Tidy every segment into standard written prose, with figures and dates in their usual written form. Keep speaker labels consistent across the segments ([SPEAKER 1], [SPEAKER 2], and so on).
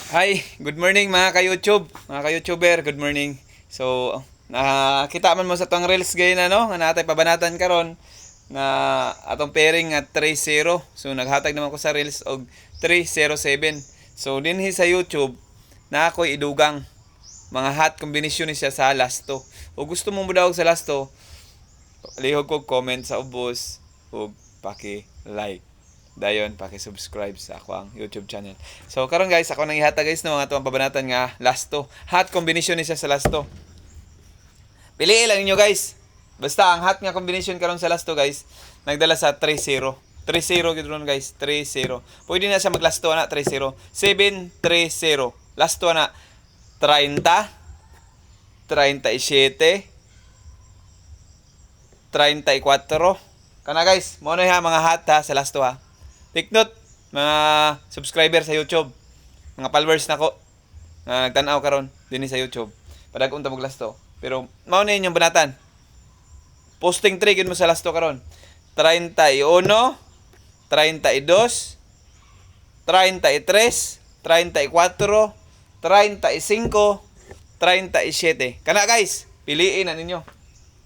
[SPEAKER 1] Hi, good morning mga ka-YouTube, mga ka-YouTuber, good morning. So, nakita man mo sa tong reels gayon nga natay pabanatan karon nga atong pairing nga 3-0. So, naghatag naman ko sa reels og 307. So, dinhi sa YouTube na ako'y idugang mga hot combination ni siya sa lasto. O gusto mo daw sa lasto, lihog ko comment sa ubos ug paki-like. Dayon, paki-subscribe sa ako ang YouTube channel. So karon guys, ako nang ihata guys no mga tuwang pabanatan nga lasto. Hot combination ni siya sa lasto. Piliin lang niyo guys. Basta ang hot nga combination karon sa lasto guys, nagdala sa 3-0. 3-0 gid ron guys, 3-0. Pwede na siya maglasto na 3-0. 7-3-0. Lasto na 30, 37, 34. Kana guys, mo na mga hot ha sa lasto ha. Take note, mga subscriber sa YouTube, mga followers na ko, na nagtanaw karon din sa YouTube. Padag unta maglasto. Pero mao na inyong banatan. Posting 3 gid mo sa lasto karon. 31, 32, 33, 34, 35, 37. Kana guys, piliin na ninyo.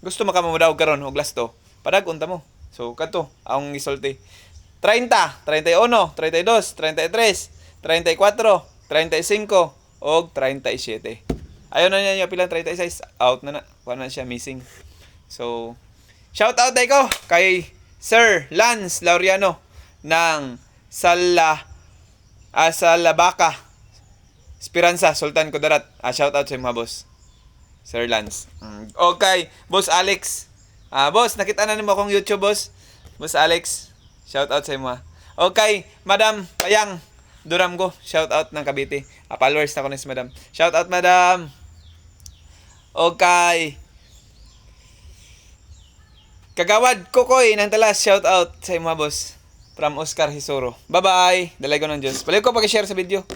[SPEAKER 1] Gusto makamadaw karon og lasto. Padag unta mo. So kadto ang isulti. 30, 31, 32, 33, 34, 35, o 37. Ayaw na niya pilang 36. Out na na. Kuha na siya missing. So, shout out tayo ko kay Sir Lance Laureano ng Salabaca, Esperanza, Sultan Kudarat. Shout out sa mga boss. Sir Lance. Okay, Boss Alex. Boss, nakita na nimo akong YouTube, boss. Boss Alex. Shout out sa imo. Okay, Madam Payang Duramgo, shout out ng Cavite. Followers na ko ni si Madam. Shout out Madam. Okay. Kagawad Kokoy ng Talas, shout out sa imo boss. From Oscar Hisoro. Bye-bye. Dalay ko ng Diyos. Balik ko pag-share sa video.